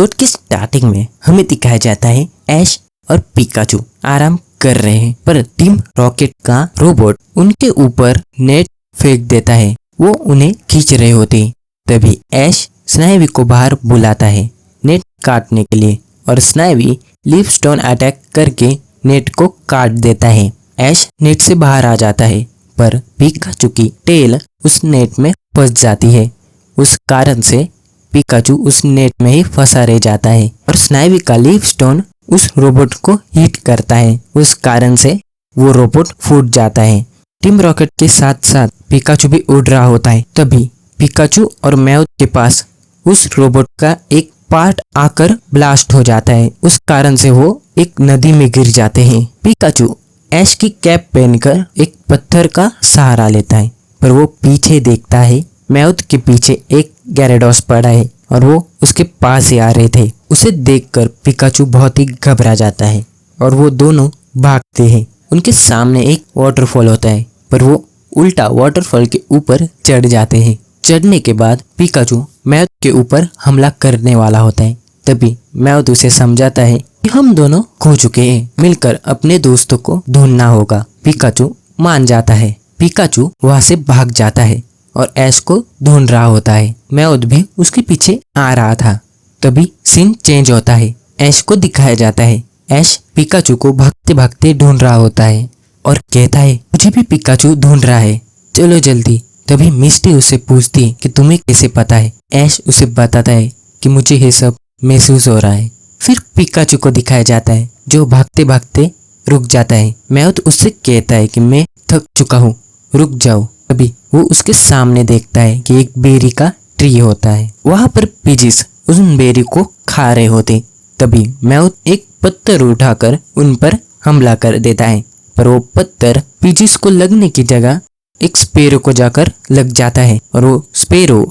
Episode की starting में हमें दिखाया जाता है ऐश और पिकाचू आराम कर रहे हैं, पर टीम रॉकेट का रोबोट उनके ऊपर नेट फेंक देता है। वो उन्हें खींच रहे होते हैं। तभी ऐश स्नाइवी को बाहर बुलाता है नेट काटने के लिए, और स्नाइवी लीफ स्टोन अटैक करके नेट को काट देता है। ऐश नेट से बाहर आ जाता है, पर पिकाचू की टेल उस नेट में फंस जाती है। उस कारण से पिकाचू उस नेट में ही फंसा रह जाता है, और स्नाइवी का लीफ स्टोन उस रोबोट को हिट करता है। उस कारण से वो रोबोट फूट जाता है। टीम रॉकेट के साथ साथ पिकाचू भी उड़ रहा होता है। तभी पिकाचू और मैव के पास उस रोबोट का एक पार्ट आकर ब्लास्ट हो जाता है। उस कारण से वो एक नदी में गिर जाते हैं। पिकाचू ऐश की कैप पहनकर एक पत्थर का सहारा लेता है, पर वो पीछे देखता है मैव के पीछे एक गैराडोस पड़ा है और वो उसके पास ही आ रहे थे। उसे देखकर पिकाचू बहुत ही घबरा जाता है और वो दोनों भागते हैं। उनके सामने एक वाटरफॉल होता है, पर वो उल्टा वाटरफॉल के ऊपर चढ़ जाते हैं। चढ़ने के बाद पिकाचू मैव के ऊपर हमला करने वाला होता है। तभी मैव उसे समझाता है कि हम दोनों खो चुके हैं, मिलकर अपने दोस्तों को ढूंढना होगा। पिकाचू मान जाता है। पिकाचू वहां से भाग जाता है और ऐश को ढूंढ रहा होता है। मैव भी उसके पीछे आ रहा था। तभी सीन चेंज होता है। ऐश को दिखाया जाता है। ऐश पिकाचू को भागते भागते ढूंढ रहा होता है और कहता है मुझे भी पिकाचू ढूंढ रहा है, चलो जल्दी। तभी मिस्टी उससे पूछती है कि तुम्हें कैसे पता है। ऐश उसे बताता है कि मुझे ये सब महसूस हो रहा है। फिर पिकाचू को दिखाया जाता है जो भागते भागते रुक जाता है। मैव उससे कहता है कि मैं थक चुका हूँ, रुक जाओ। तभी वो उसके सामने देखता है कि एक बेरी का ट्री होता है। वहां पर पिजिस उस बेरी को खा रहे होते। तभी मैव एक पत्थर उठाकर उन पर हमला कर देता है, पर वो पत्थर पिजिस को लगने की जगह एक स्पैरो को जाकर लग जाता है और वो स्पैरो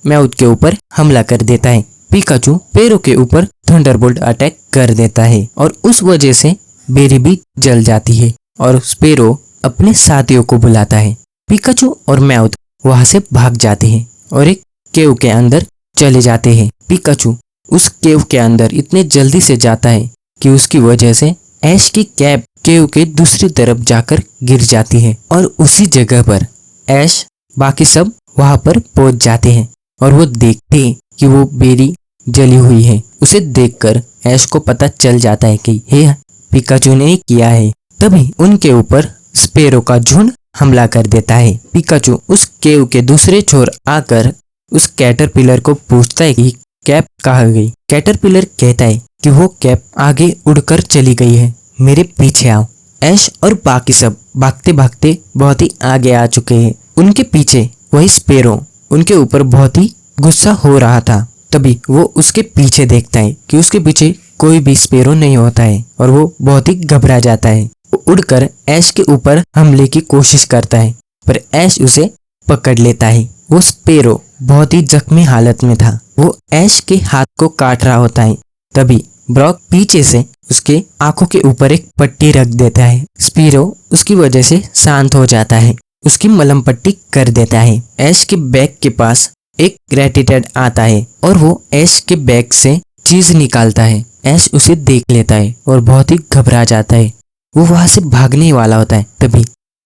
मैव के ऊपर हमला कर देता है। पिकाचू स्पैरो के ऊपर थंडरबोल्ट अटैक कर देता है और उस वजह से बेरी भी जल जाती है और स्पैरो अपने साथियों को बुलाता है। पिकाचू और मैव वहां से भाग जाते हैं और एक केव के अंदर चले जाते हैं। पिकाचू उस केव के अंदर इतने जल्दी से जाता है कि उसकी वजह से ऐश की कैप केव के दूसरी तरफ जाकर गिर जाती है और उसी जगह पर ऐश बाकी सब वहां पर पहुंच जाते हैं और वो देखते हैं कि वो बेरी जली हुई है। उसे देखकर ऐश को पता चल जाता है कि ये पिकाचू ने किया है। तभी उनके ऊपर स्पैरो का झुंड हमला कर देता है। पिकाचू उस केव के दूसरे छोर आकर उस कैटरपिलर को पूछता है कि कैप कहाँ गई। कैटरपिलर कहता है कि वो कैप आगे उड़कर चली गई है, मेरे पीछे आओ। ऐश और बाकी सब भागते भागते बहुत ही आगे आ चुके हैं। उनके पीछे वही स्पैरो उनके ऊपर बहुत ही गुस्सा हो रहा था। तभी वो उसके पीछे देखता है कि उसके पीछे कोई भी स्पैरो नहीं होता है और वो बहुत ही घबरा जाता है। वो उड़कर ऐश के ऊपर हमले की कोशिश करता है, पर ऐश उसे पकड़ लेता है। वो स्पैरो बहुत ही जख्मी हालत में था। वो ऐश के हाथ को काट रहा होता है। तभी ब्रॉक पीछे से उसके आंखों के ऊपर एक पट्टी रख देता है। स्पैरो उसकी वजह से शांत हो जाता है, उसकी मलहम पट्टी कर देता है। ऐश के बैग के पास एक रैटिटेड आता है और वो ऐश के बैग से चीज निकालता है। ऐश उसे देख लेता है और बहुत ही घबरा जाता है। वो वहां से भागने वाला होता है। तभी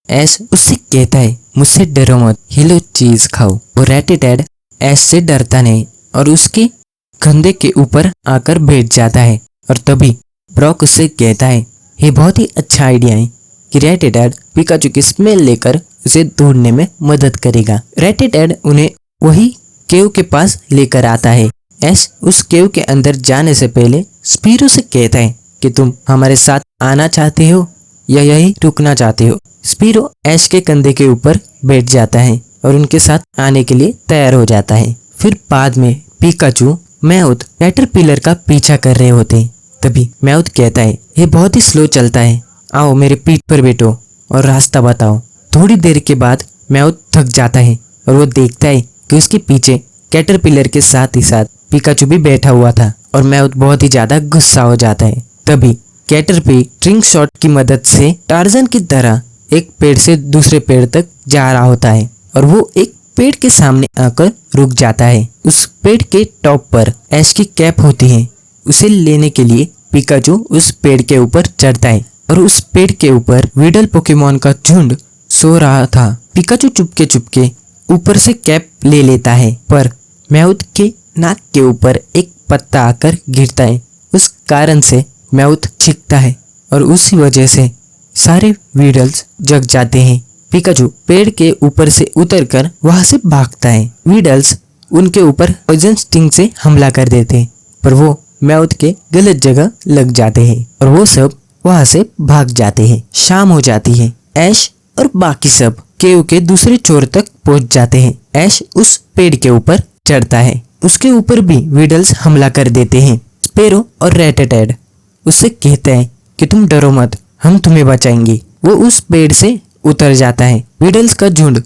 ऐश उससे कहता है मुझसे डरो मत, ये लो चीज खाओ। वो रैटिटेड ऐश से डरता नहीं और उसके कंधे के ऊपर आकर बैठ जाता है। और तभी ब्रॉक उससे कहता है ये बहुत ही अच्छा आइडिया है कि रैटिटेड पिकाचू की स्मेल लेकर उसे ढूंढने में मदद करेगा। रैटिटेड उन्हें वही केव के पास लेकर आता है। ऐश उस केव के अंदर जाने से पहले स्पैरो से कहता है कि तुम हमारे साथ आना चाहते हो या यही रुकना चाहते हो। स्पैरो ऐश के कंधे के ऊपर बैठ जाता है और उनके साथ आने के लिए तैयार हो जाता है। फिर बाद में पिकाचू मैव कैटरपिलर का पीछा कर रहे होते हैं। तभी मैव कहता है ये बहुत ही स्लो चलता है, आओ मेरे पीठ पर बैठो और रास्ता बताओ। थोड़ी देर के बाद मैव थक जाता है और वो देखता है कि उसके पीछे कैटरपिलर के साथ ही साथ पिकाचू भी बैठा हुआ था और मैव बहुत ही ज्यादा गुस्सा हो जाता है। तभी कैटरपी स्ट्रिंग शॉट की मदद से टार्जन की तरह एक पेड़ से दूसरे पेड़ तक जा रहा होता है और वो एक पेड़ के सामने आकर रुक जाता है। उस पेड़ के टॉप पर ऐश की कैप होती है। उसे लेने के लिए पिकाचू उस पेड़ के ऊपर चढ़ता है और उस पेड़ के ऊपर वीडल पोकेमॉन का झुंड सो रहा था। पिकाचू चुपके ऊपर से कैप ले लेता है, पर मैउथ के नाक के ऊपर एक पत्ता आकर गिरता है। उस कारण से मैउथ चीखता है और उसी वजह से सारे वीडल्स जग जाते हैं। पिकाचू पेड़ के ऊपर से उतरकर वहां से भागता है। वीडल्स उनके ऊपर पॉइजन स्टिंग से हमला कर देते हैं, पर वो मैउथ के गलत जगह लग जाते हैं और वो सब वहां से भाग जाते हैं। शाम हो जाती है। ऐश और बाकी सब केव के दूसरे छोर तक पहुंच जाते हैं। ऐश उस पेड़ के ऊपर चढ़ता है। उसके ऊपर भी वीडल्स हमला कर देते हैं। स्पैरो और रैटेटेड उससे कहते हैं कि तुम डरो मत, हम तुम्हें बचाएंगे। वो उस पेड़ से उतर जाता है। वीडल्स का झुंड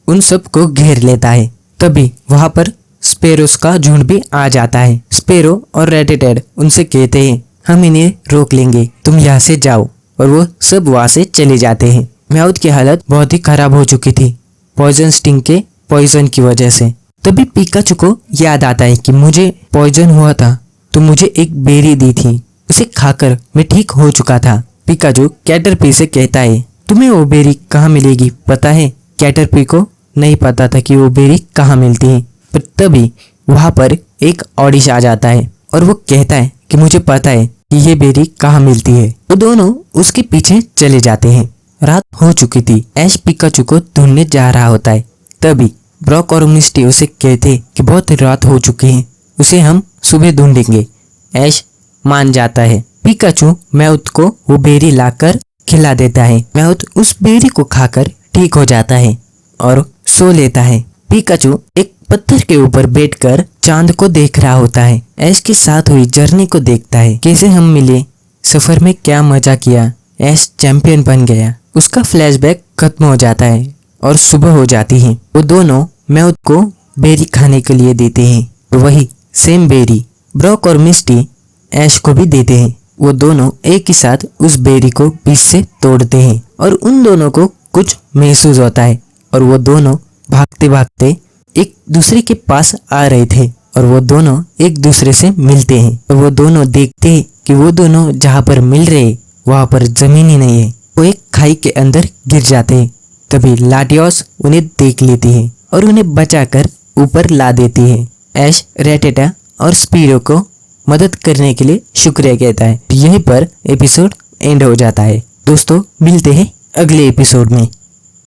उन सब को घेर लेता है। तभी वहां पर स्पैरोस का झुंड भी आ जाता है। स्पैरो और रैटेटेड उनसे कहते हैं हम इन्हें रोक लेंगे, तुम यहाँ से जाओ, और वो सब वहां से चले जाते हैं। मैउथ की हालत बहुत ही खराब हो चुकी थी पॉइजन स्टिंग के पॉइजन की वजह से। तभी पिकाचू को याद आता है कि मुझे पॉइजन हुआ था तो मुझे एक बेरी दी थी, उसे खाकर मैं ठीक हो चुका था। पिकाचू कैटरपी से कहता है तुम्हें वो बेरी कहाँ मिलेगी पता है? कैटरपी को नहीं पता था कि वो बेरी कहाँ मिलती है, पर तभी वहां पर एक ऑडिश आ जाता है और वो कहता है कि मुझे पता है कि ये बेरी कहाँ मिलती है। वो दोनों उसके पीछे चले जाते हैं। रात हो चुकी थी। ऐश पिकाचू को ढूंढने जा रहा होता है। तभी ब्रॉक और मिस्टी उसे कहते कि बहुत रात हो चुकी है, उसे हम सुबह ढूंढेंगे। ऐश मान जाता है। पिकाचू मैउथ को वो बेरी लाकर खिला देता है। मैउथ उस बेरी को खाकर ठीक हो जाता है और सो लेता है। पिकाचू एक पत्थर के ऊपर बैठकर चांद को देख रहा होता है। ऐश के साथ हुई जर्नी को देखता है, कैसे हम मिले, सफर में क्या मजा किया, ऐश चैंपियन बन गया। उसका फ्लैशबैक खत्म हो जाता है और सुबह हो जाती है। वो दोनों मैउथ को बेरी खाने के लिए देते हैं। वही सेम बेरी ब्रॉक और मिस्टी ऐश को भी देते हैं। वो दोनों एक ही साथ उस बेरी को बीच से तोड़ते हैं और उन दोनों को कुछ महसूस होता है और वो दोनों भागते भागते एक दूसरे के पास आ रहे थे और वो दोनों एक दूसरे से मिलते हैं और वो दोनों देखते हैं कि वो दोनों जहाँ पर मिल रहे वहाँ पर जमीन ही नहीं है। वो एक खाई के अंदर गिर जाते हैं। तभी लाटियोस उन्हें देख लेती है और उन्हें बचाकर ऊपर ला देती है। ऐश रैटेटा और स्पीरो को मदद करने के लिए शुक्रिया कहता है। यहीं पर एपिसोड एंड हो जाता है। दोस्तों मिलते हैं अगले एपिसोड में।